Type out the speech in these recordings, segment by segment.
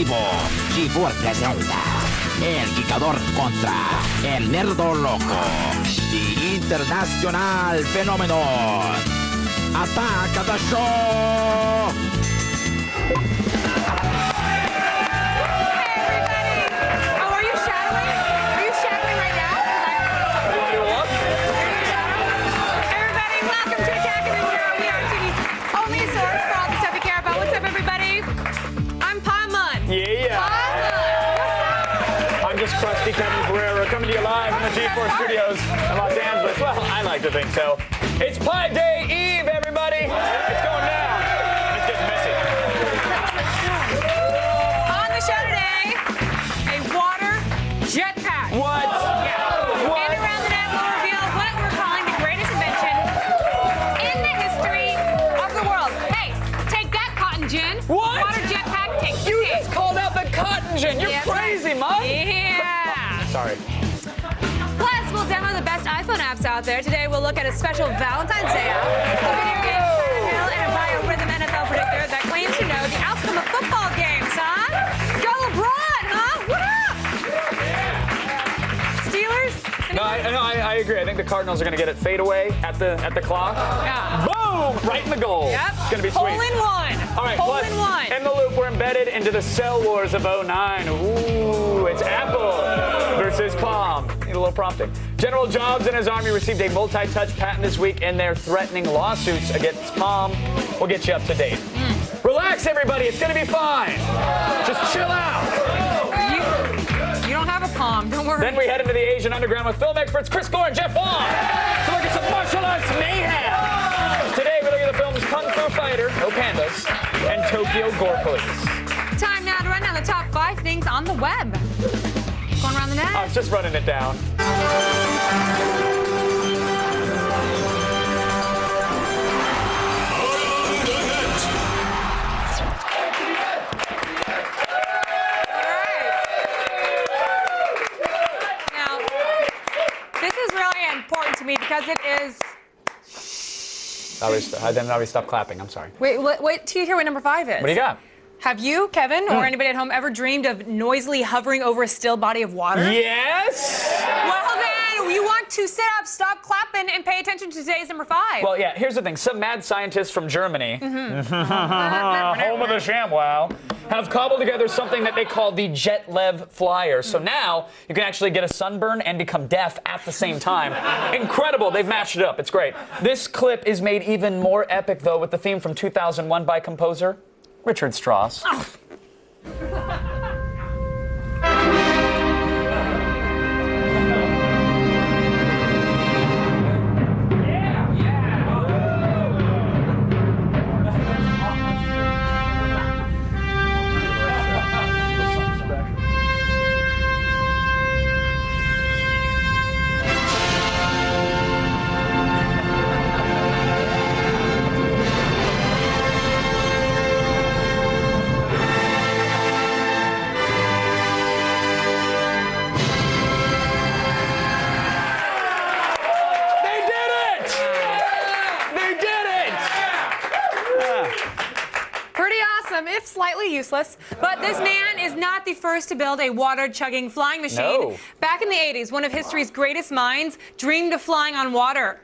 vivo, G4 presenta El Gicador contra El Nerdo Loco. The International Phenomenon. Attack the show! Crusty Kevin Pereira coming to you live from the G4 studios in Los Angeles. Well, I like to think so. It's Pi Day Eve, everybody. It's going down. It's getting messy. On the show today, a water jetpack. What? Yeah. What? And around the net, we'll reveal what we're calling the greatest invention in the history of the world. Hey, take that, cotton gin. What? Water jetpack takes the You cake. just called out the cotton gin. You're crazy, Mom. Yeah. Sorry. Plus, we'll demo the best iPhone apps out there. Today, we'll look at a special Valentine's Day app, a video game style, and a biorhythm NFL predictor that claims to know the outcome of football games, huh? Let's go LeBron, huh? What up? Steelers? No, I agree. I think the Cardinals are going to get it fade away at the clock. Yeah. Boom! Right in the goal. Yep. It's going to be sweet. Hole in one. All right, Hole plus, in one. in the loop, we're embedded into the cell wars of '09. Ooh, it's Apple versus Palm. Need a little prompting. General Jobs and his army received a multi-touch patent this week, and they're threatening lawsuits against Palm. We'll get you up to date. Relax, everybody. It's going to be fine. Just chill out. You don't have a palm. Don't worry. Then we head into the Asian underground with film experts Chris Gore and Jeff Wong to look at some martial arts mayhem. Today, we look at the films Kung Fu Fighter, No Pandas, and Tokyo Gore Police. Time now to run down the top 5 things on the web. Going around the net. I was just running it down. Important to me because it is. I didn't already stop clapping. I'm sorry. Wait till you hear what number 5 is. What do you got? Have you, Kevin, or anybody at home ever dreamed of noisily hovering over a still body of water? Yes. Well, then you want to sit up, stop clapping, and pay attention to today's number 5. Well, yeah. Here's the thing. Some mad scientists from Germany, home of the ShamWow, have cobbled together something that they call the Jet-Lev Flyer. So now you can actually get a sunburn and become deaf at the same time. Incredible. They've matched it up. It's great. This clip is made even more epic, though, with the theme from 2001 by composer Richard Strauss. Oh. If slightly useless, but this man is not the first to build a water-chugging flying machine. No. Back in the 80s, one of history's greatest minds dreamed of flying on water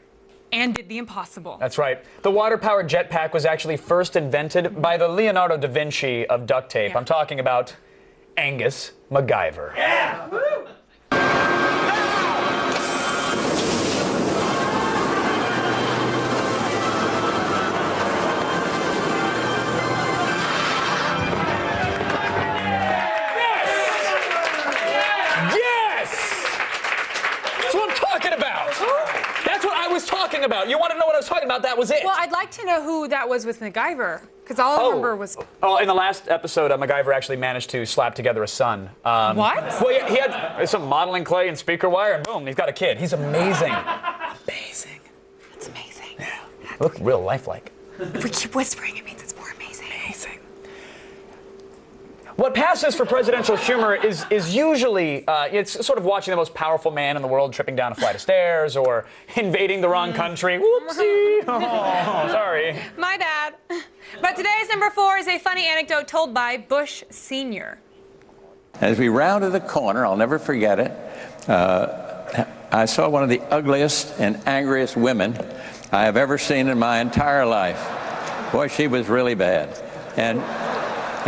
and did the impossible. That's right. The water-powered jetpack was actually first invented by the Leonardo da Vinci of duct tape. Yeah. I'm talking about Angus MacGyver. Yeah! Woo! About. You want to know what I was talking about? That was it. Well, I'd like to know who that was with MacGyver, because all I remember was. Oh, in the last episode, MacGyver actually managed to slap together a son. What? Well, yeah, he had some modeling clay and speaker wire, and boom, he's got a kid. He's amazing. Amazing. That's amazing. Yeah. Look real lifelike. If we keep whispering, it means it's more amazing. Amazing. What passes for presidential humor is usually, it's sort of watching the most powerful man in the world tripping down a flight of stairs or invading the wrong country. Whoopsie. Oh, sorry. My bad. But today's number 4 is a funny anecdote told by Bush Sr. As we rounded the corner, I'll never forget it, I saw one of the ugliest and angriest women I have ever seen in my entire life. Boy, she was really bad. And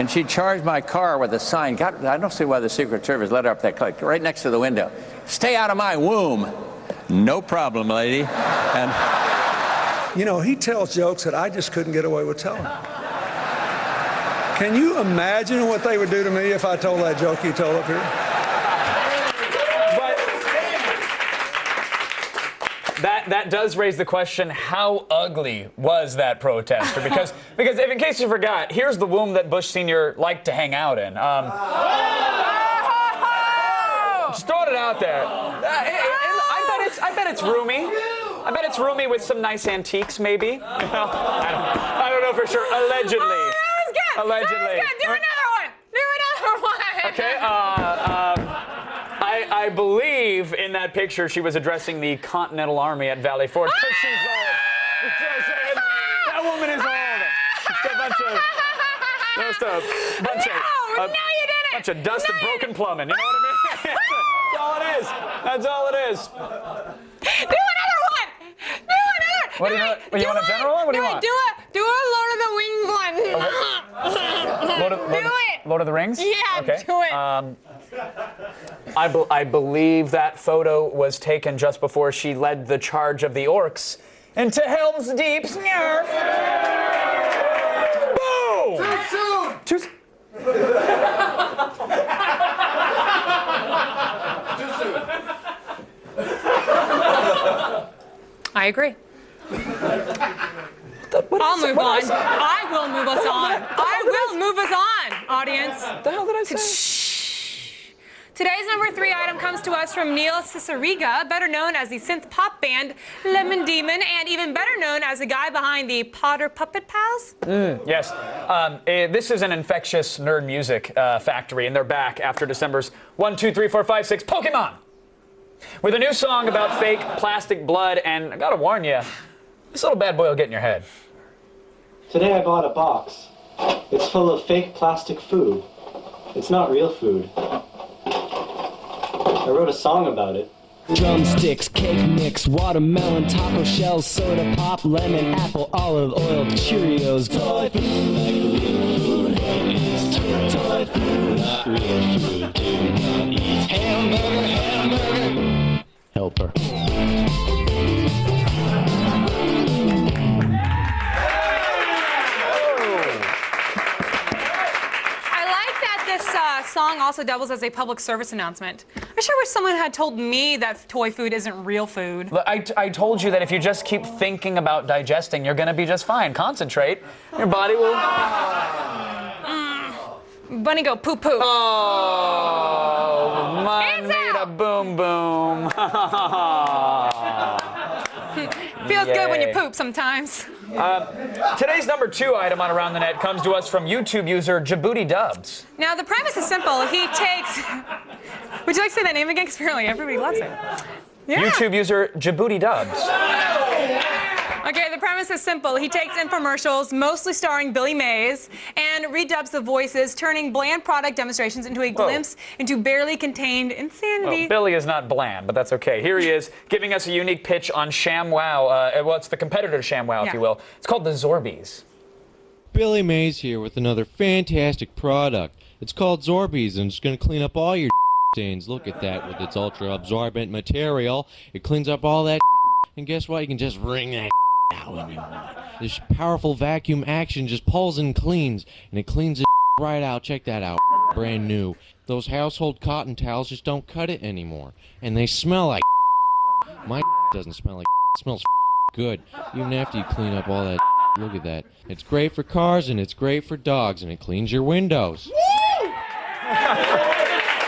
she charged my car with a sign. God, I don't see why the Secret Service let her up that car, right next to the window. Stay out of my womb. No problem, lady. And you know, he tells jokes that I just couldn't get away with telling. Can you imagine what they would do to me if I told that joke he told up here? But that does raise the question, how ugly was that protester? Because if, in case you forgot, here's the womb that Bush Sr. liked to hang out in. Just throwing it out there. I bet it's roomy. I bet it's roomy with some nice antiques, maybe. You know? I don't know for sure. Allegedly. Oh, that was good. Allegedly. That was good. Do another one. Do another one. Okay. I believe in that picture she was addressing the Continental Army at Valley Forge. She's old. That woman is old. Just a bunch No, you didn't. bunch of dust and broken plumbing. You know what I mean? That's all it is. That's all it is. Do another one. Do another. What do you want? You want a general one? What do you want? Do a Lord of the Wings one. Lord of the Rings? Yeah, okay. do it. I believe that photo was taken just before she led the charge of the orcs into Helm's Deep. Snarf. Boom! Too soon. I agree. I'll move on. I will move us on. I will move us on, audience. What the hell did I say? Today's number 3 item comes to us from Neil Cicierega, better known as the synth pop band Lemon Demon, and even better known as the guy behind the Potter Puppet Pals. Yes. This is an infectious nerd music factory, and they're back after December's 1, 2, 3, 4, 5, 6 Pokemon. With a new song about fake plastic blood, and I gotta warn you, this little bad boy will get in your head. Today I bought a box. It's full of fake plastic food. It's not real food. I wrote a song about it. Drumsticks, cake mix, watermelon, taco shells, soda pop, lemon, apple, olive oil, Cheerios. Toy food, like real food is toy food, not real food. Do not eat hamburger, hamburger. Helper. Song also doubles as a public service announcement. I sure wish someone had told me that toy food isn't real food. Look, I told you that if you just keep thinking about digesting, you're gonna be just fine. Concentrate. Your body will... Bunny go poop poop. Oh, mine made a boom boom. Feels good when you poop sometimes. Today's number 2 item on Around the Net comes to us from YouTube user Djibouti Dubs. Now, the premise is simple. He takes... Would you like to say that name again? Because apparently everybody loves it. Yeah. YouTube user Djibouti Dubs. Okay, the premise is simple. He takes infomercials, mostly starring Billy Mays, and redubs the voices, turning bland product demonstrations into a glimpse into barely contained insanity. Well, Billy is not bland, but that's okay. Here he is, giving us a unique pitch on ShamWow. Well, it's the competitor to ShamWow, if you will. It's called the Zorbies. Billy Mays here with another fantastic product. It's called Zorbies, and it's going to clean up all your stains. Look at that with its ultra-absorbent material. It cleans up all that and guess what? You can just wring that out when you want. This powerful vacuum action just pulls and cleans, and it cleans it right out. Check that out. Brand new. Those household cotton towels just don't cut it anymore. And they smell like my doesn't smell like it smells good. Even after you clean up all that. Look at that. It's great for cars, and it's great for dogs, and it cleans your windows.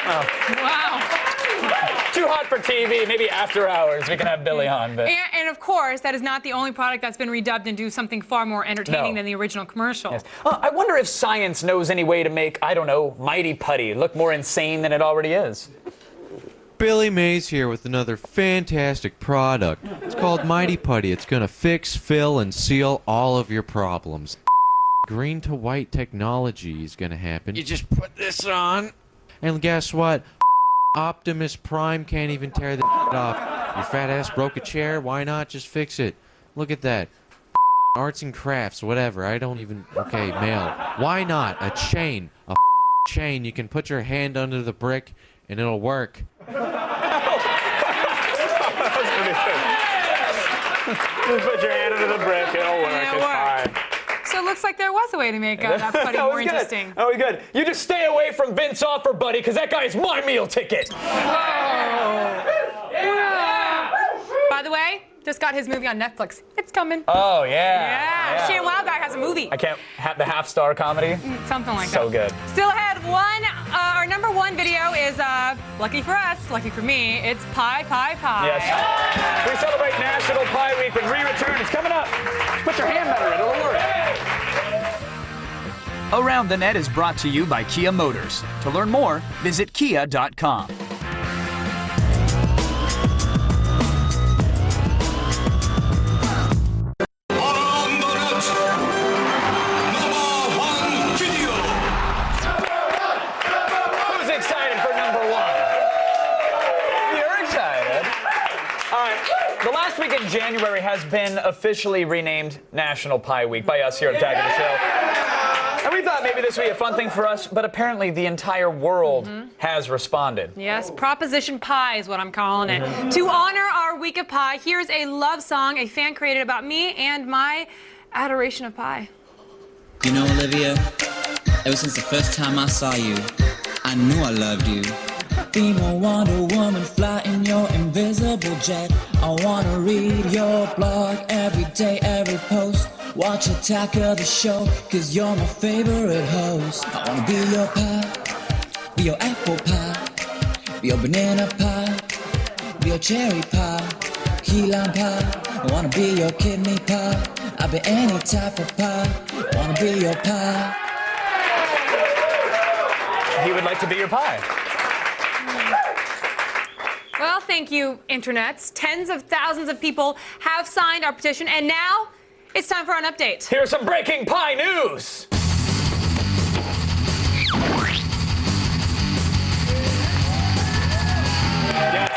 Wow. Too hot for TV. Maybe after hours we can have Billy on. But... And of course, that is not the only product that's been redubbed into something far more entertaining than the original commercial. Yes. I wonder if science knows any way to make, I don't know, Mighty Putty look more insane than it already is. Billy Mays here with another fantastic product. It's called Mighty Putty. It's going to fix, fill, and seal all of your problems. Green to white technology is going to happen. You just put this on, And guess what? Optimus Prime can't even tear the off. Your fat ass broke a chair. Why not just fix it? Look at that. Arts and crafts, whatever. I don't even... Okay, mail. Why not? A chain. A chain. You can put your hand under the brick and it'll work. Just put your hand under the brick, it'll work. It's fine. So it looks like there was a way to make that putty more interesting. That was good. You just stay away from Vince Offer, buddy, because that guy is my meal ticket. By the way, just got his movie on Netflix. It's coming. Oh, yeah. Yeah. Shane Wild Guy has a movie. I can't have the half-star comedy. Something like that. So good. Still ahead. Our number one video is, lucky for us, lucky for me, it's Pie, Pie, Pie. Yes. We celebrate National Pie Week when we return. It's coming up. Put your hand better in, it'll work. Around the Net is brought to you by Kia Motors. To learn more, visit kia.com. The last week in January has been officially renamed National Pie Week by us here at Tag of the Show. And we thought maybe this would be a fun thing for us, but apparently the entire world has responded. Yes, Proposition Pie is what I'm calling it. To honor our week of pie, here's a love song a fan created about me and my adoration of pie. You know, Olivia, ever since the first time I saw you, I knew I loved you. Be my Wonder Woman, fly in your invisible jet. I wanna read your blog every day, every post. Watch Attack of the Show, cause you're my favorite host. I wanna be your pie, be your apple pie, be your banana pie, be your cherry pie, key lime pie. I wanna be your kidney pie, I'll be any type of pie. I wanna be your pie. He would like to be your pie. Well, thank you, internets. Tens of thousands of people have signed our petition, and now it's time for an update. Here's some breaking pie news. Yes.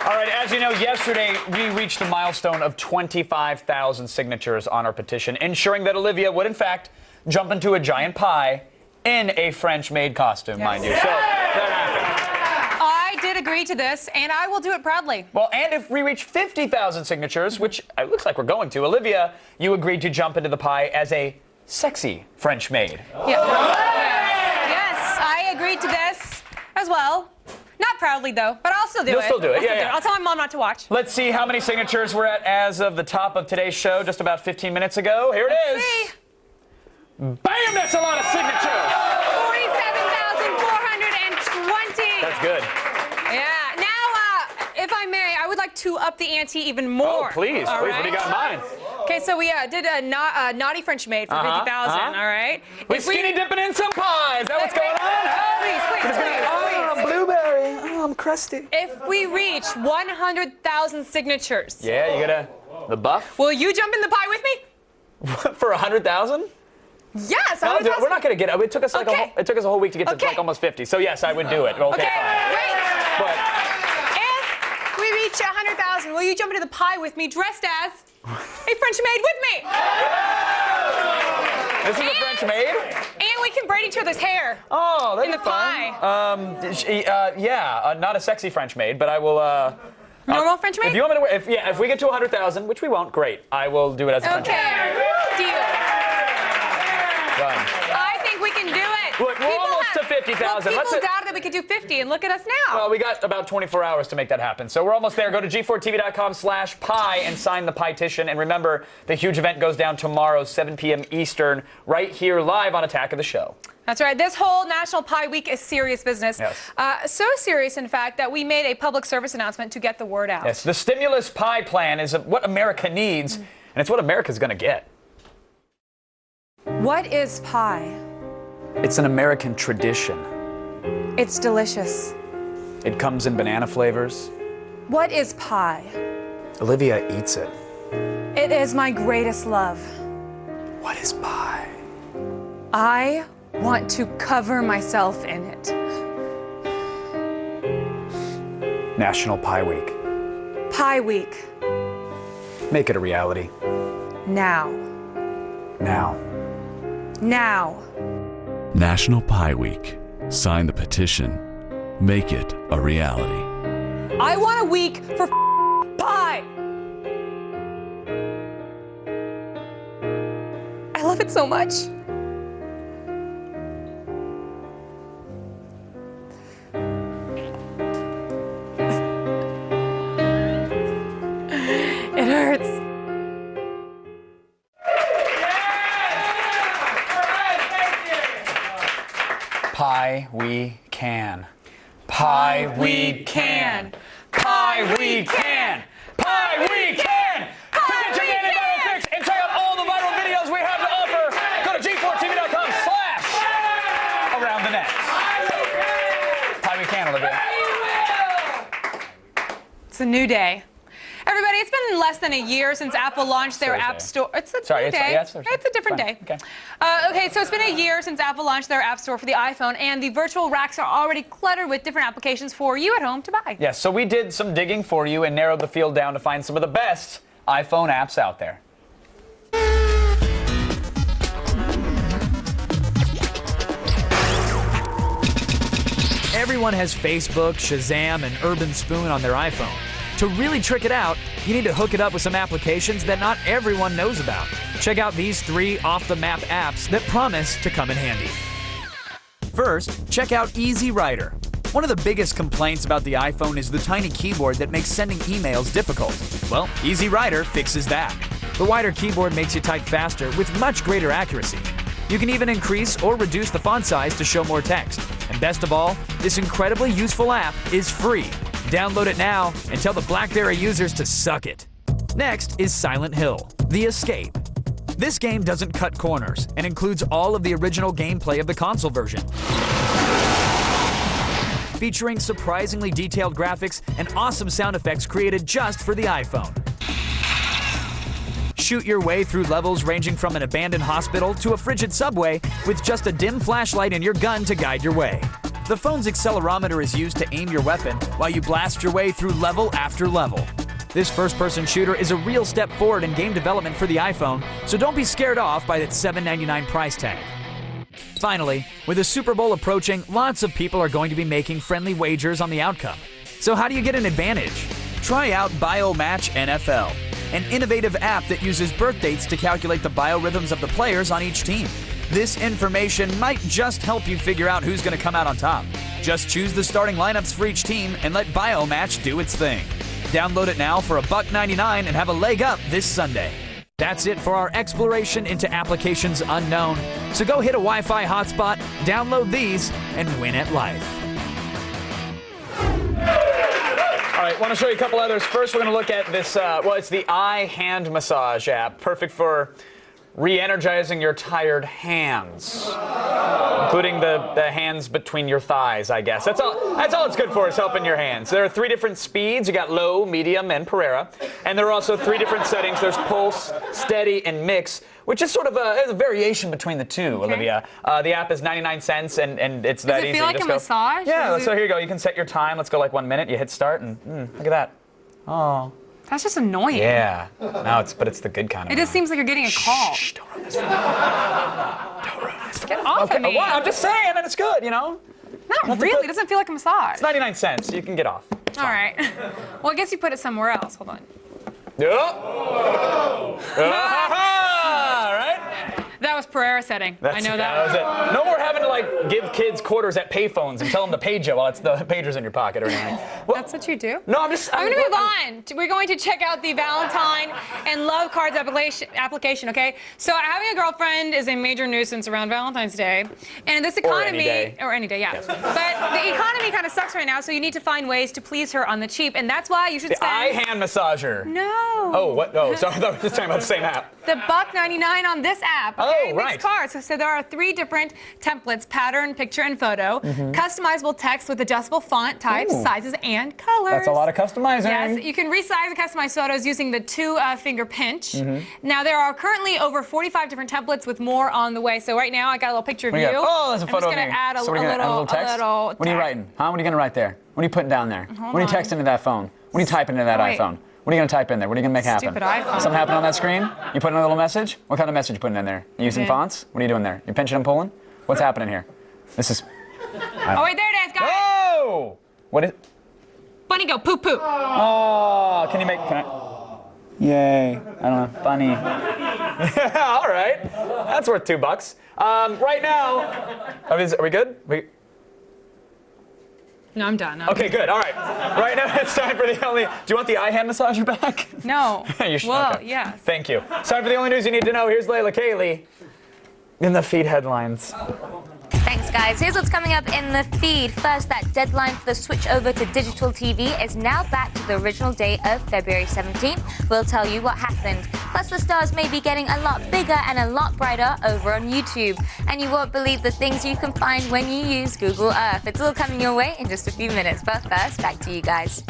All right, as you know, yesterday we reached the milestone of 25,000 signatures on our petition, ensuring that Olivia would, in fact, jump into a giant pie in a French-made costume, mind you. So that happened. I did agree to this, and I will do it proudly. Well, and if we reach 50,000 signatures, which it looks like we're going to, Olivia, you agreed to jump into the pie as a sexy French maid. Yeah. Yes, I agreed to this as well. Not proudly, though, but I'll still do it. You'll still do it, yeah. I'll tell my mom not to watch. Let's see how many signatures we're at as of the top of today's show, just about 15 minutes ago. Here it is. See. Bam! That's a lot of signatures. 47,420. That's good. Yeah. Now, if I may, I would like to up the ante even more. Oh, please. All Please. right? What do you got in mind? Okay, so we did a naughty French maid for 50,000, all right? We're skinny dipping in some pie. Is that what's going on? Please. Blueberry. Oh, I'm crusty. If we reach 100,000 signatures. Yeah, you gotta... The buff? Will you jump in the pie with me? For 100,000? Yes, No, 100,000. we're not gonna get it. It took us like Okay. it took us a whole week to get to like almost 50. So yes, I would do it. Okay, fine. Wait. But If we reach 100,000, will you jump into the pie with me dressed as a French maid with me? This is a French maid? And we can braid each other's hair. Oh, that'd in the be fun. pie. Not a sexy French maid, but I will. Normal French maid? If you want me to, if we get to 100,000, which we won't, great. I will do it as a French maid. Okay. Deal. Done. I think we can do it. Look, we're almost to 50,000. Well, people doubted that we could do 50, and look at us now. Well, we got about 24 hours to make that happen. So we're almost there. Go to g4tv.com/pie and sign the petition. And remember, the huge event goes down tomorrow, 7 p.m. Eastern, right here live on Attack of the Show. That's right. This whole National Pie Week is serious business. Yes. So serious, in fact, that we made a public service announcement to get the word out. Yes, the stimulus pie plan is what America needs, and it's what America's going to get. What is pie? It's an American tradition. It's delicious. It comes in banana flavors. What is pie? Olivia eats it. It is my greatest love. What is pie? I want to cover myself in it. National Pie Week. Pie Week. Make it a reality. Now. Now. Now. National Pie Week. Sign the petition. Make it a reality. I want a week for pie. I love it so much. It hurts. Pie we can. Pie we can. Pie we can. Pie we can. Petition Daily Viral Fix and check out all the viral videos we have to offer. Go to g4tv.com/around the net. Pie we can, Olivia. It's a new day. Everybody, it's been less than a year since Apple launched their App Store. It's a new day. It's a different day. Okay. Okay, so it's been a year since Apple launched their App Store for the iPhone, and the virtual racks are already cluttered with different applications for you at home to buy. Yes, so we did some digging for you and narrowed the field down to find some of the best iPhone apps out there. Everyone has Facebook, Shazam, and Urban Spoon on their iPhone. To really trick it out, you need to hook it up with some applications that not everyone knows about. Check out these 3 off-the-map apps that promise to come in handy. First, check out Easy Writer. One of the biggest complaints about the iPhone is the tiny keyboard that makes sending emails difficult. Well, Easy Writer fixes that. The wider keyboard makes you type faster with much greater accuracy. You can even increase or reduce the font size to show more text. And best of all, this incredibly useful app is free. Download it now and tell the BlackBerry users to suck it. Next is Silent Hill, The Escape. This game doesn't cut corners and includes all of the original gameplay of the console version. Featuring surprisingly detailed graphics and awesome sound effects created just for the iPhone. Shoot your way through levels ranging from an abandoned hospital to a frigid subway with just a dim flashlight and your gun to guide your way. The phone's accelerometer is used to aim your weapon while you blast your way through level after level. This first-person shooter is a real step forward in game development for the iPhone, so don't be scared off by its $7.99 price tag. Finally, with the Super Bowl approaching, lots of people are going to be making friendly wagers on the outcome. So how do you get an advantage? Try out BioMatch NFL, an innovative app that uses birth dates to calculate the biorhythms of the players on each team. This information might just help you figure out who's going to come out on top. Just choose the starting lineups for each team and let BioMatch do its thing. Download it now for $1.99 and have a leg up this Sunday. That's it for our exploration into applications unknown. So go hit a Wi-Fi hotspot, download these, and win at life. All right, want to show you a couple others. First, we're going to look at this, it's the eye hand massage app, perfect for re-energizing your tired hands, including the hands between your thighs, I guess. That's all it's good for, is helping your hands. There are 3 different speeds. You got low, medium, and Pereira. And there are also 3 different settings. There's pulse, steady, and mix, which is sort of a variation between the two, Olivia. The app is 99 cents, and it's that easy. Does it feel like a massage? Yeah, so here you go. You can set your time. Let's go like 1 minute. You hit start, and look at that. Oh. That's just annoying. Yeah. No, but it's the good kind of. It just seems like you're getting a call. Shh, don't run this phone. Don't run this phone. Get off of me. Well, I'm just saying, and it's good, you know? Not really. It doesn't feel like a massage. It's 99 cents. You can get off. All right. Well, I guess you put it somewhere else. Hold on. Yep. All right. That was Pereira setting. I know that. That was it. No more having to like give kids quarters at payphones and tell them to page you while it's the pager's in your pocket or anything. Well, that's what you do? No, I'm going to move on. We're going to check out the Valentine and Love Cards application, okay? So having a girlfriend is a major nuisance around Valentine's Day. And this economy... Or any day, yeah. Yes. But the economy kind of sucks right now, so you need to find ways to please her on the cheap. And that's why you should spend... The eye hand massager. No. Oh, what? Oh, sorry. I thought we were just talking about the same app. The $1.99 on this app. Okay? Oh, mixed cards. So there are 3 different templates: pattern, picture, and photo. Customizable text with adjustable font types, sizes, and colors. That's a lot of customizing. Yes, you can resize and customize photos using the 2-finger pinch. Now, there are currently over 45 different templates with more on the way. So right now, I got a little picture of you. Oh, there's a photo of me. I'm just going to add a So we're gonna add a little text? text. What are you writing? Huh? What are you going to write there? What are you putting down there? Hold what are you on. texting into that phone? What are you typing into that Wait. iPhone? What are you going to type in there? What are you going to make happen? Stupid iPhone. Something happen on that screen? You putting a little message? What kind of message you putting in there? You using fonts? What are you doing there? You pinching and pulling? What's happening here? This is... Oh, wait, there it is, guys. Oh! What is... Bunny go poop poop. Oh, can I... Yay. I don't know. Funny. All right. That's worth $2. Right now... Are we good? No, I'm done. Okay, good. All right. Right now it's time for the only... Do you want the eye hand massager back? No. You should. Well, Okay. yes. Thank you. It's time for the only news you need to know. Here's Layla Kaylee in the feed headlines. Thanks, guys. Here's what's coming up in the feed. First, that deadline for the switch over to digital TV is now back to the original date of February 17th. We'll tell you what happened. Plus, the stars may be getting a lot bigger and a lot brighter over on YouTube. And you won't believe the things you can find when you use Google Earth. It's all coming your way in just a few minutes. But first, back to you guys.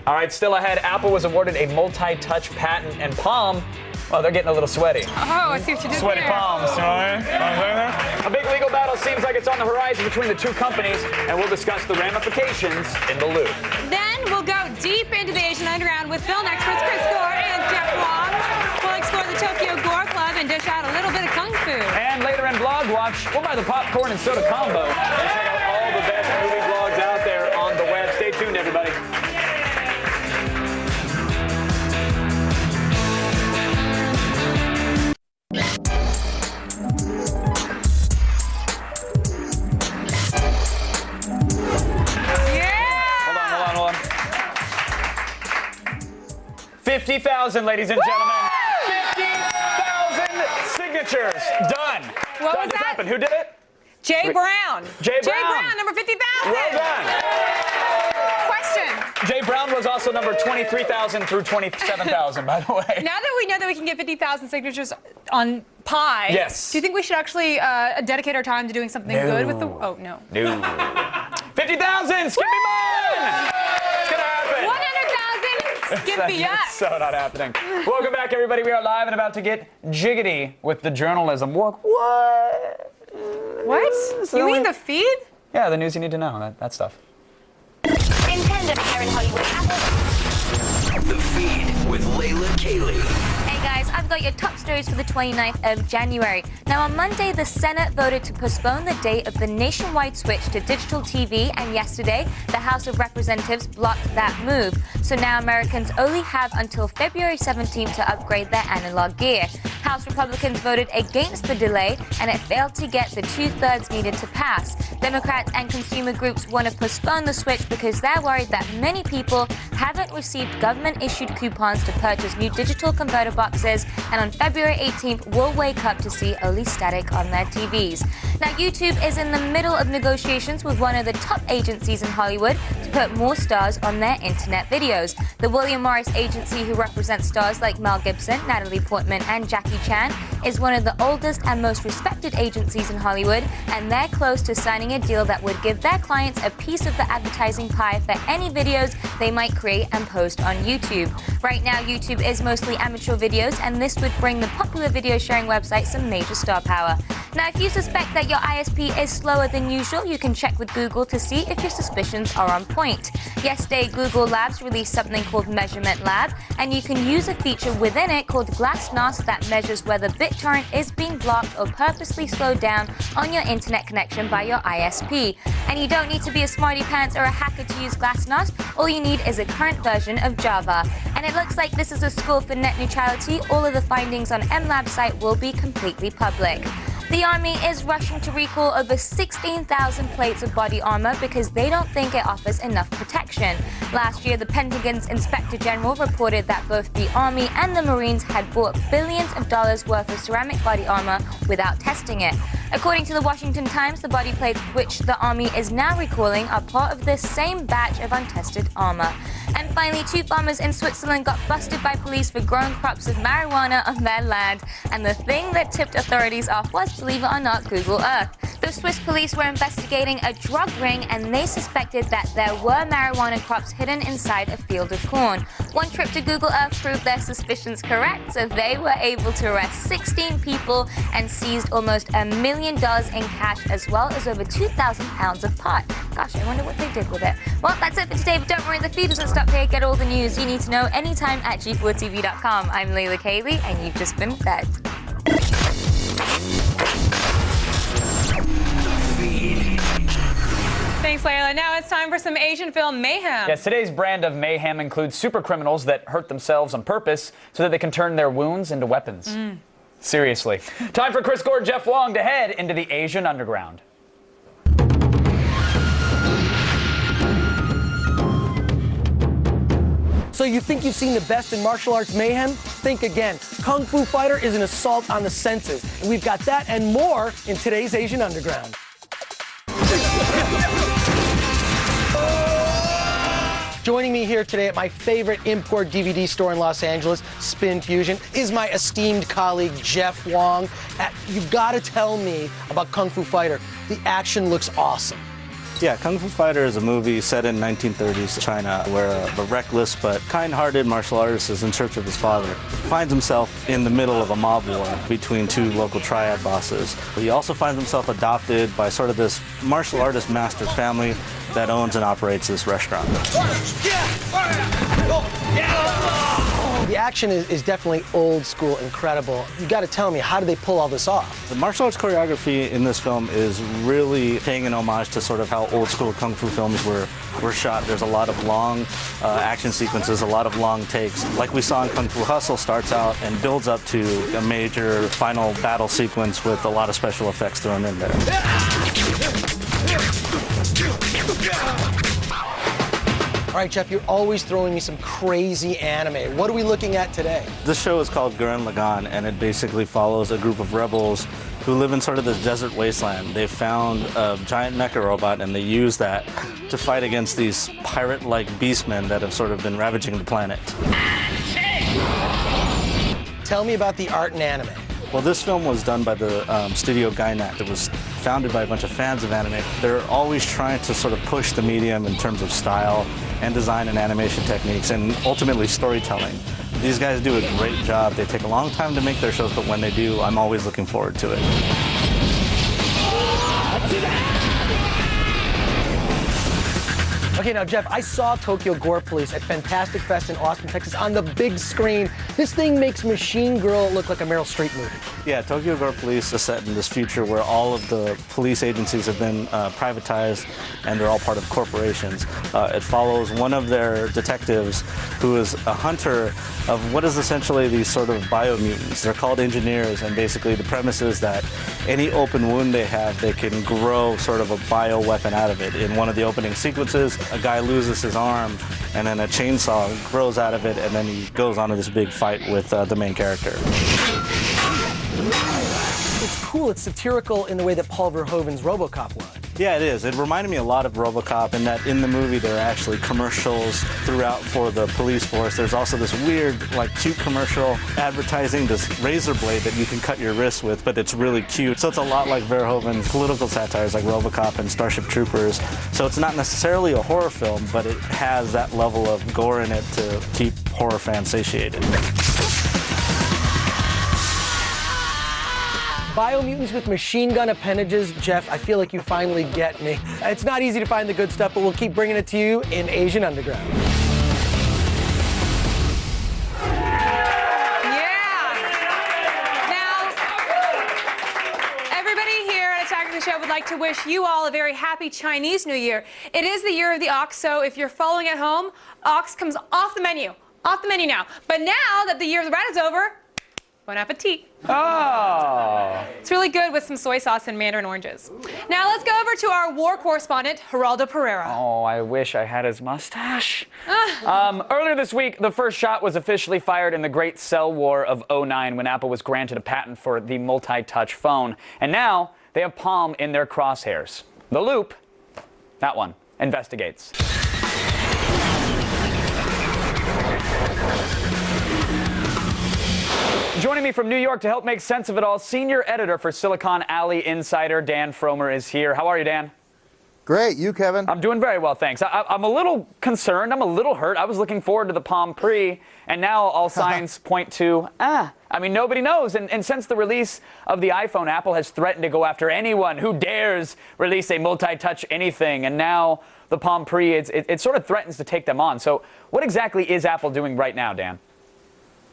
All right, still ahead, Apple was awarded a multi-touch patent, and Palm, well, they're getting a little sweaty. Oh, I see what you did Sweaty there. palms, you know what I mean? A big legal battle seems like it's on the horizon between the 2 companies, and we'll discuss the ramifications in the loop. Then we'll go deep into the Asian underground with film experts Chris Gore and Jeff Wong. We'll explore the Tokyo Gore Club and dish out a little bit of kung fu. And later in Blog Watch, we'll buy the popcorn and soda combo and check out all the best movie vlogs out there on the web. Stay tuned, everybody. Hold on. 50,000, ladies and gentlemen. 50,000 signatures done. What was just that? happened. Who did it? Jay Brown. Jay Brown. Number 50,000. Well done. Question. Jay Brown was also number 23,000 through 27,000, by the way. Now that we know that we can get 50,000 signatures on Pi, Yes. do you think we should actually dedicate our time to doing something good with the... Oh, no. No. 50,000! Skip me mine! It's gonna happen. 100,000! Skip me up. It's so not happening. Welcome back, everybody. We are live and about to get jiggity with the journalism. What? What? You mean the feed? Yeah, the news you need to know, that stuff. Nintendo here in Hollywood. The feed with Layla Kaylee. Hey guys, I've got your top stories for the 29th of January. Now on Monday, the Senate voted to postpone the date of the nationwide switch to digital TV, and yesterday, the House of Representatives blocked that move. So now Americans only have until February 17th to upgrade their analog gear. House Republicans voted against the delay, and it failed to get the 2/3 needed to pass. Democrats and consumer groups want to postpone the switch because they're worried that many people haven't received government-issued coupons to purchase new digital converter boxes, and on February 18th will wake up to see only static on their TVs. Now, YouTube is in the middle of negotiations with one of the top agencies in Hollywood to put more stars on their internet videos. The William Morris agency, who represents stars like Mel Gibson, Natalie Portman, and Jackie Chan, is one of the oldest and most respected agencies in Hollywood, and they're close to signing a deal that would give their clients a piece of the advertising pie for any videos they might create and post on YouTube. Right now, YouTube is mostly amateur videos, and this would bring the popular video sharing website some major star power. Now, if you suspect that your ISP is slower than usual, you can check with Google to see if your suspicions are on point. Yesterday, Google Labs released something called Measurement Lab, and you can use a feature within it called GlassNOS that measures whether BitTorrent is being blocked or purposely slowed down on your internet connection by your ISP. And you don't need to be a smarty pants or a hacker to use GlassNOS. All you need is a current version of Java. And it looks like this is a score for net neutrality. All of the findings on MLab's site will be completely public. The Army is rushing to recall over 16,000 plates of body armor because they don't think it offers enough protection. Last year, the Pentagon's Inspector General reported that both the Army and the Marines had bought billions of dollars worth of ceramic body armor without testing it. According to the Washington Times, the body plates which the Army is now recalling are part of this same batch of untested armor. And finally, 2 farmers in Switzerland got busted by police for growing crops of marijuana on their land. And the thing that tipped authorities off was believe it or not, Google Earth. The Swiss police were investigating a drug ring and they suspected that there were marijuana crops hidden inside a field of corn. One trip to Google Earth proved their suspicions correct, so they were able to arrest 16 people and seized almost $1 million in cash as well as over 2,000 pounds of pot. Gosh, I wonder what they did with it. Well, that's it for today, but don't worry, the feed doesn't stop here. Get all the news you need to know anytime at G4TV.com. I'm Layla Cayley, and you've just been fed. Thanks, Layla. Now it's time for some Asian film mayhem. Yes, today's brand of mayhem includes super criminals that hurt themselves on purpose so that they can turn their wounds into weapons. Seriously. Time for Chris Gore and Jeff Wong to head into the Asian underground. So you think you've seen the best in martial arts mayhem? Think again. Kung Fu Fighter is an assault on the senses. And we've got that and more in today's Asian Underground. Joining me here today at my favorite import DVD store in Los Angeles, Spin Fusion, is my esteemed colleague, Jeff Wong. You've got to tell me about Kung Fu Fighter. The action looks awesome. Yeah, Kung Fu Fighter is a movie set in 1930s China where a reckless but kind-hearted martial artist is in search of his father. He finds himself in the middle of a mob war between two local triad bosses. He also finds himself adopted by sort of this martial artist master family that owns and operates this restaurant. The action is definitely old school, incredible. You got to tell me, how do they pull all this off? The martial arts choreography in this film is really paying an homage to sort of how old school Kung Fu films were shot. There's a lot of long action sequences, a lot of long takes. Like we saw in Kung Fu Hustle, starts out and builds up to a major final battle sequence with a lot of special effects thrown in there. All right, Jeff, you're always throwing me some crazy anime. What are we looking at today? This show is called Gurren Lagann, and it basically follows a group of rebels who live in sort of this desert wasteland. They found a giant mecha robot, and they use that to fight against these pirate-like beastmen that have sort of been ravaging the planet. Tell me about the art and anime. Well, this film was done by the studio Gainax. It was founded by a bunch of fans of anime. They're always trying to sort of push the medium in terms of style and design and animation techniques and ultimately storytelling. These guys do a great job. They take a long time to make their shows, but when they do, I'm always looking forward to it. Okay, now, Jeff, I saw Tokyo Gore Police at Fantastic Fest in Austin, Texas on the big screen. This thing makes Machine Girl look like a Meryl Streep movie. Yeah, Tokyo Gore Police is set in this future where all of the police agencies have been privatized and they're all part of corporations. It follows one of their detectives who is a hunter of what is essentially these sort of biomutants. They're called engineers, and basically the premise is that any open wound they have, they can grow sort of a bioweapon out of it. In one of the opening sequences, a guy loses his arm, and then a chainsaw grows out of it, and then he goes on to this big fight with the main character. It's cool. It's satirical in the way that Paul Verhoeven's RoboCop was. Yeah, it is. It reminded me a lot of RoboCop in that in the movie there are actually commercials throughout for the police force. There's also this weird, like, cute commercial advertising this razor blade that you can cut your wrists with, but it's really cute. So it's a lot like Verhoeven's political satires like RoboCop and Starship Troopers. So it's not necessarily a horror film, but it has that level of gore in it to keep horror fans satiated. Biomutants with machine gun appendages. Jeff, I feel like you finally get me. It's not easy to find the good stuff, but we'll keep bringing it to you in Asian Underground. Show would like to wish you all a very happy Chinese New Year. It is the year of the ox, so if you're following at home, ox comes off the menu. Off the menu now. But now that the year of the rat is over, bon appetit. Oh. It's really good with some soy sauce and mandarin oranges. Now let's go over to our war correspondent, Geraldo Pereira. Oh, I wish I had his mustache. Earlier this week, the first shot was officially fired in the Great Cell War of '09 when Apple was granted a patent for the multi-touch phone. And now they have Palm in their crosshairs. The Loop, that one, investigates. Joining me from New York to help make sense of it all, senior editor for Silicon Alley Insider, Dan Fromer, is here. How are you, Dan? Great. You, Kevin? I'm doing very well, thanks. I'm a little concerned. I'm a little hurt. I was looking forward to the Palm Pre, and now all signs point to, I mean, nobody knows. And since the release of the iPhone, Apple has threatened to go after anyone who dares release a multi-touch anything. And now the Palm Pre, it sort of threatens to take them on. So what exactly is Apple doing right now, Dan?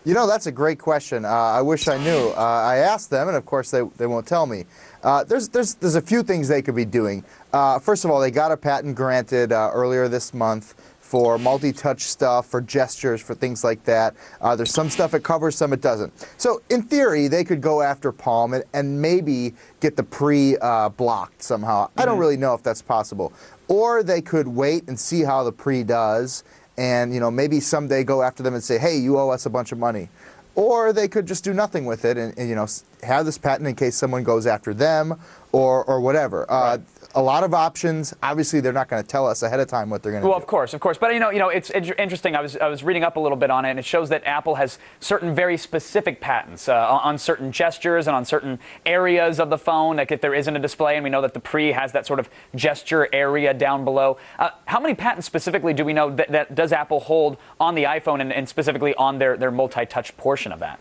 You know, that's a great question. I wish I knew. I asked them, and of course they won't tell me. There's a few things they could be doing. First of all, they got a patent granted earlier this month for multi-touch stuff, for gestures, for things like that. There's some stuff it covers, some it doesn't. So in theory, they could go after Palm and maybe get the Pre blocked somehow. I don't really know if that's possible. Or they could wait and see how the Pre does, and maybe someday go after them and say, hey, you owe us a bunch of money. Or they could just do nothing with it and have this patent in case someone goes after them or whatever. Right. A lot of options. Obviously, they're not going to tell us ahead of time what they're going to do. Well, of course. But it's interesting. I was reading up a little bit on it, and it shows that Apple has certain very specific patents on certain gestures and on certain areas of the phone. Like if there isn't a display, and we know that the Pre has that sort of gesture area down below. How many patents specifically do we know that does Apple hold on the iPhone and specifically on their multi-touch portion of that?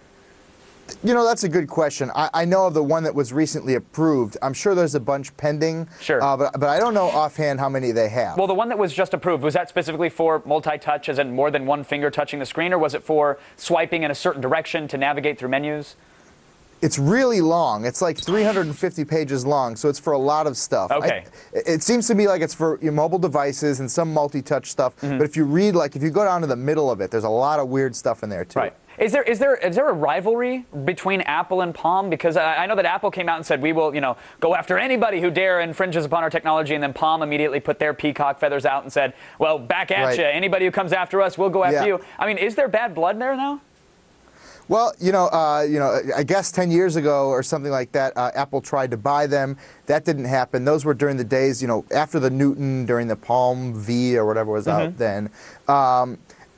That's a good question. I know of the one that was recently approved. I'm sure there's a bunch pending. Sure. But I don't know offhand how many they have. Well, the one that was just approved, was that specifically for multi-touch, as in more than one finger touching the screen, or was it for swiping in a certain direction to navigate through menus? It's really long. It's like 350 pages long, so it's for a lot of stuff. Okay. It seems to me like it's for your mobile devices and some multi-touch stuff. But if you read, if you go down to the middle of it, there's a lot of weird stuff in there, too. Right. Is there a rivalry between Apple and Palm? Because I know that Apple came out and said, we will, go after anybody who dare infringes upon our technology, and then Palm immediately put their peacock feathers out and said, well, back at you. Anybody who comes after us, we'll go after you. I mean, is there bad blood there now? Well, I guess 10 years ago or something like that, Apple tried to buy them. That didn't happen. Those were during the days, after the Newton, during the Palm V or whatever was out then.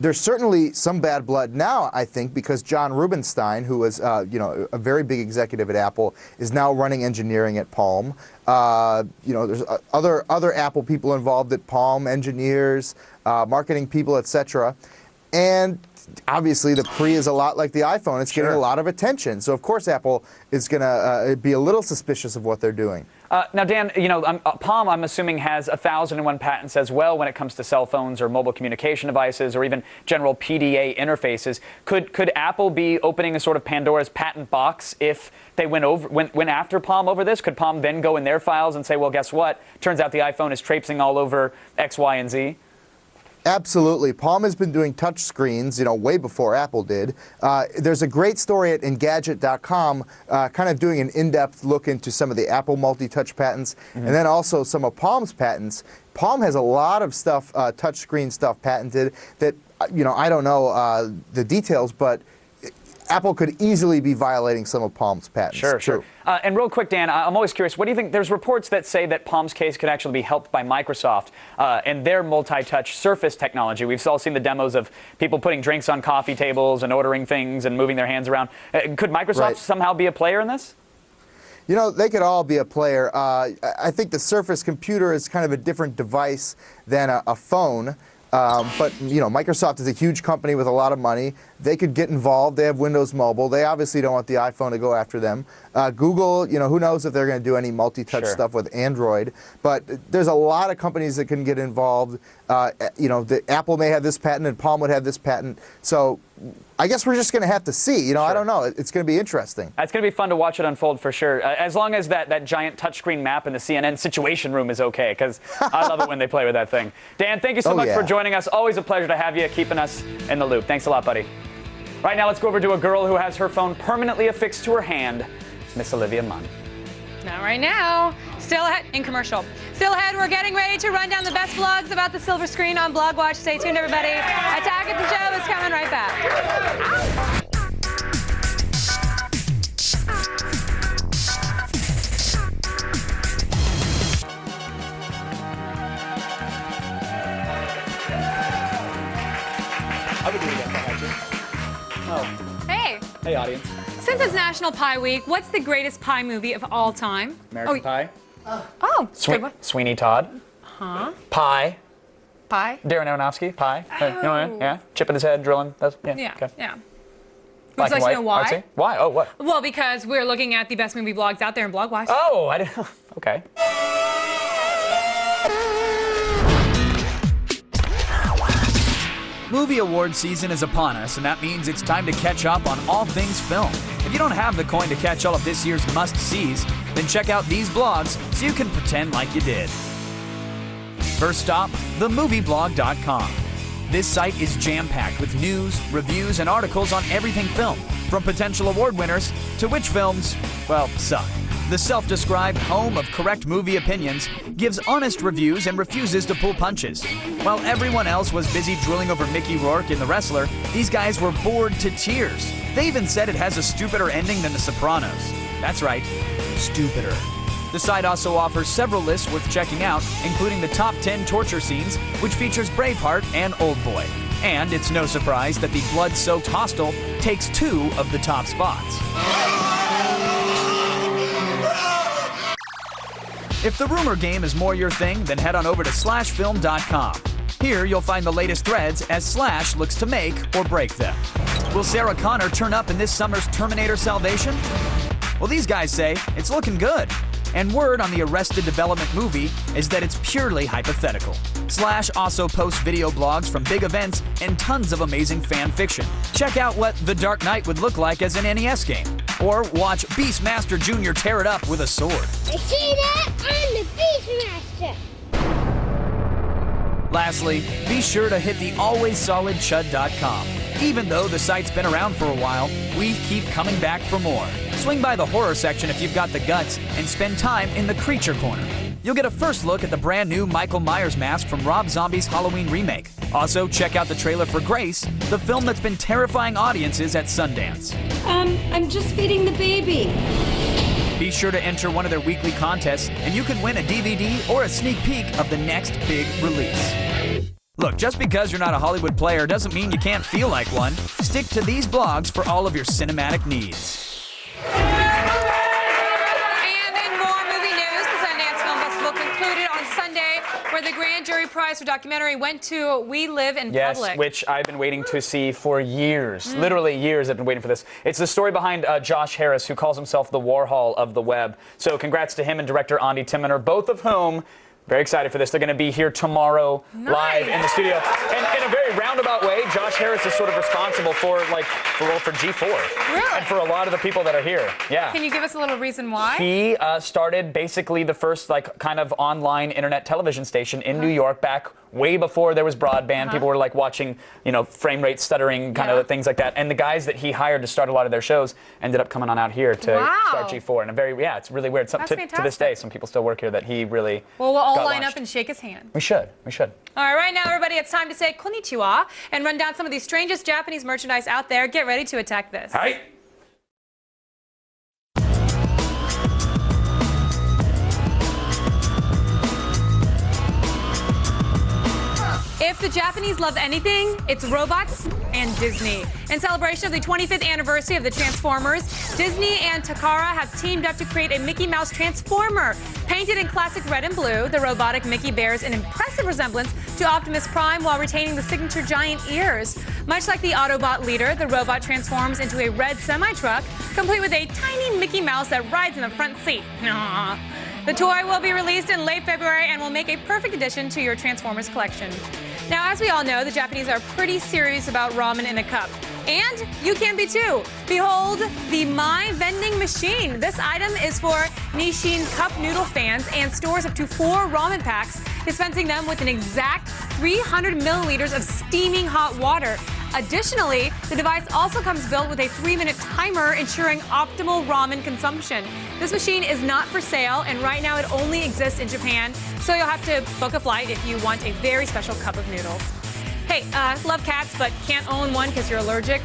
There's certainly some bad blood now, I think, because John Rubinstein, who was, a very big executive at Apple, is now running engineering at Palm. There's other Apple people involved at Palm, engineers, marketing people, etc. And obviously, the Pre is a lot like the iPhone. It's getting a lot of attention. So, of course, Apple is going to be a little suspicious of what they're doing. Now, Dan, Palm, I'm assuming, has 1,001 patents as well when it comes to cell phones or mobile communication devices or even general PDA interfaces. Could Apple be opening a sort of Pandora's patent box if they went after Palm over this? Could Palm then go in their files and say, well, guess what? Turns out the iPhone is traipsing all over X, Y, and Z? Absolutely. Palm has been doing touch screens, way before Apple did. There's a great story at Engadget.com kind of doing an in-depth look into some of the Apple multi-touch patents and then also some of Palm's patents. Palm has a lot of stuff, touch screen stuff patented that, I don't know the details, but Apple could easily be violating some of Palm's patents. Sure. And real quick, Dan, I'm always curious, what do you think? There's reports that say that Palm's case could actually be helped by Microsoft and their multi-touch Surface technology. We've all seen the demos of people putting drinks on coffee tables and ordering things and moving their hands around. Could Microsoft somehow be a player in this? They could all be a player. I think the Surface computer is kind of a different device than a phone. But Microsoft is a huge company with a lot of money. They could get involved. They have Windows Mobile. They obviously don't want the iPhone to go after them. Google, who knows if they're going to do any multi-touch stuff with Android. But there's a lot of companies that can get involved. Apple may have this patent and Palm would have this patent. So I guess we're just going to have to see. I don't know. It's going to be interesting. It's going to be fun to watch it unfold for sure. As long as that giant touchscreen map in the CNN Situation Room is okay, because I love it when they play with that thing. Dan, thank you so much for joining us. Always a pleasure to have you, keeping us in the loop. Thanks a lot, buddy. Right now, let's go over to a girl who has her phone permanently affixed to her hand. It's Miss Olivia Munn. Not right now. Still ahead, in commercial. Still ahead, we're getting ready to run down the best blogs about the silver screen on Blog Watch. Stay tuned, everybody. Attack at the Show is coming right back. I would do that if I had to. Oh. Hey. Hey, audience. Since it's National Pie Week, what's the greatest pie movie of all time? American Pie. Oh, good one. Sweeney Todd. Huh? Pie. Pie? Darren Aronofsky. Pie. You know what I mean? Oh. Yeah. Chip in his head, drilling. That's, yeah. Yeah, Okay. yeah. Black Would you like and to know why? artsy. Why? Oh, what? Well, because we're looking at the best movie blogs out there in BlogWatch. Oh, I didn't. Okay. Movie award season is upon us, and that means it's time to catch up on all things film. If you don't have the coin to catch all of this year's must-sees, then check out these blogs so you can pretend like you did. First stop, themovieblog.com. This site is jam-packed with news, reviews, and articles on everything film, from potential award winners to which films, well, suck. The self-described home of correct movie opinions gives honest reviews and refuses to pull punches. While everyone else was busy drooling over Mickey Rourke in The Wrestler, these guys were bored to tears. They even said it has a stupider ending than The Sopranos. That's right, stupider. The site also offers several lists worth checking out, including the top 10 torture scenes, which features Braveheart and Oldboy. And it's no surprise that the blood-soaked Hostel takes 2 of the top spots. If the rumor game is more your thing, then head on over to slashfilm.com. Here you'll find the latest threads as Slash looks to make or break them. Will Sarah Connor turn up in this summer's Terminator Salvation? Well, these guys say it's looking good. And word on the Arrested Development movie is that it's purely hypothetical. Slash also posts video blogs from big events and tons of amazing fan fiction. Check out what The Dark Knight would look like as an NES game. Or watch Beastmaster Jr. tear it up with a sword. I see that? I'm the Beastmaster. Lastly, be sure to hit the alwayssolidchud.com. Even though the site's been around for a while, we keep coming back for more. Swing by the horror section if you've got the guts and spend time in the creature corner. You'll get a first look at the brand new Michael Myers mask from Rob Zombie's Halloween remake. Also, check out the trailer for Grace, the film that's been terrifying audiences at Sundance. I'm just feeding the baby. Be sure to enter one of their weekly contests, and you could win a DVD or a sneak peek of the next big release. Look, just because you're not a Hollywood player doesn't mean you can't feel like one. Stick to these blogs for all of your cinematic needs. And in more movie news, the Sundance Film Festival concluded on Sunday, where the grand jury prize for documentary went to We Live in Public. Yes, which I've been waiting to see for years. Literally years I've been waiting for this. It's the story behind Josh Harris, who calls himself the Warhol of the web. So congrats to him and director Andi Timoner, both of whom very excited for this. They're going to be here tomorrow live in the studio. And in a very roundabout way, Josh Harris is sort of responsible for for G4. Really? And for a lot of the people that are here. Yeah. Can you give us a little reason why? He started basically the first kind of online internet television station in New York back way before there was broadband. People were watching, frame rate stuttering kind of things like that. And the guys that he hired to start a lot of their shows ended up coming on out here to start G4. And it's really weird. To this day, some people still work here that he really Well, we'll all got line launched. up and shake his hand. We should. All right, now, everybody, it's time to say konnichiwa and run down some of the strangest Japanese merchandise out there. Get ready to attack this. Hi. If the Japanese love anything, it's robots and Disney. In celebration of the 25th anniversary of the Transformers, Disney and Takara have teamed up to create a Mickey Mouse Transformer. Painted in classic red and blue, the robotic Mickey bears an impressive resemblance to Optimus Prime while retaining the signature giant ears. Much like the Autobot leader, the robot transforms into a red semi-truck, complete with a tiny Mickey Mouse that rides in the front seat. Aww. The toy will be released in late February and will make a perfect addition to your Transformers collection. Now, as we all know, the Japanese are pretty serious about ramen in a cup. And you can be too. Behold the My Vending Machine. This item is for Nissin cup noodle fans and stores up to 4 ramen packs, dispensing them with an exact 300 milliliters of steaming hot water. Additionally, the device also comes built with a 3-minute timer, ensuring optimal ramen consumption. This machine is not for sale, and right now it only exists in Japan, so you'll have to book a flight if you want a very special cup of noodles. Hey, love cats, but can't own one because you're allergic?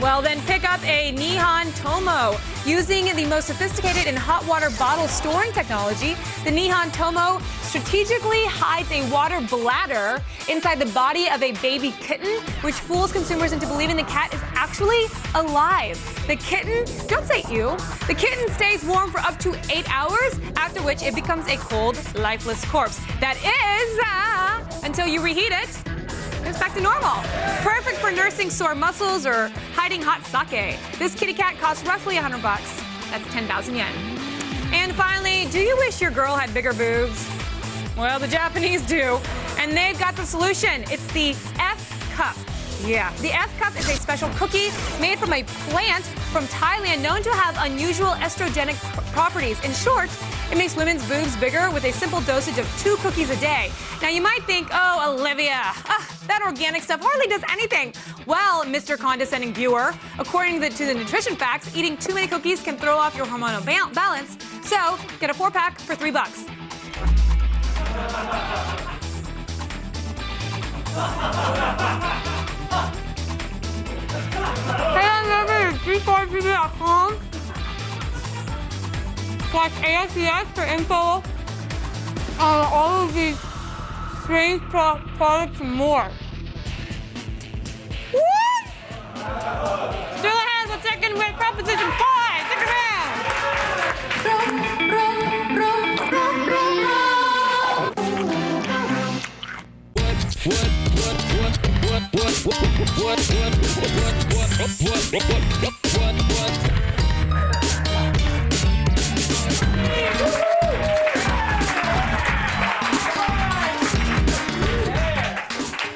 Well, then pick up a Nihon Tomo. Using the most sophisticated and hot water bottle storing technology, the Nihon Tomo strategically hides a water bladder inside the body of a baby kitten, which fools consumers into believing the cat is actually alive. The kitten, don't say ew, the kitten stays warm for up to 8 hours, after which it becomes a cold, lifeless corpse. That is, until you reheat it, it's back to normal. Perfect for nursing sore muscles or hiding hot sake. This kitty cat costs roughly $100. That's 10,000 yen. And finally, do you wish your girl had bigger boobs? Well, the Japanese do, and they've got the solution. It's the F-cup. Yeah, the F-cup is a special cookie made from a plant from Thailand known to have unusual estrogenic properties. In short, it makes women's boobs bigger with a simple dosage of 2 cookies a day. Now, you might think, oh, Olivia, that organic stuff hardly does anything. Well, Mr. Condescending Viewer, according to the nutrition facts, eating too many cookies can throw off your hormonal balance. So, get a 4-pack for $3. Head on over to g4tv.com/ASES for info on all of these strange products and more. What? Still ahead with second with Proposition 5. Stick around.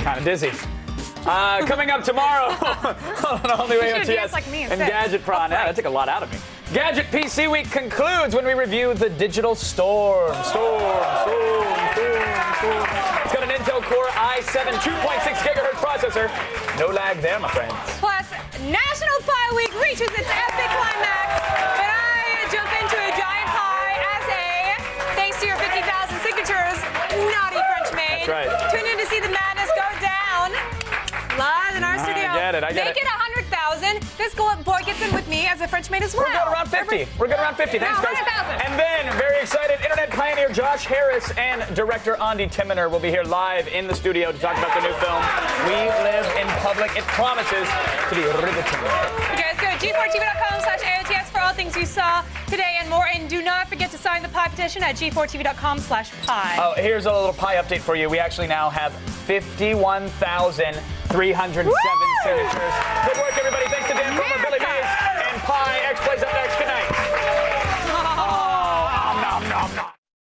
Kind of dizzy. Coming up tomorrow on Only Way OTS like me and Gadget Prawn. Yeah, that took a lot out of me. Gadget PC Week concludes when we review the Digital Storm. It's got an Intel Core i7 2.6 gigahertz processor. No lag there, my friends. Plus, National Pie Week reaches its epic climax. But I jump into a giant pie as thanks to your 50,000 signatures, naughty French maid. That's right. Tune in to see the madness go down live in our studio. I get it. Make it 100,000. This boy gets in with me as a French maid as well. We're good around 50. We're good around 50. Thanks, guys. 100,000. And then, very excited, internet pioneer Josh Harris and director Andi Timmener will be here live in the studio to talk about their new film, We Live in Public. It promises to be riveting. You guys go to g4tv.com/AOTS for all things you saw today and more. And do not forget to sign the pie petition at g4tv.com/pie. Oh, here's a little pie update for you. We actually now have 51,307 signatures.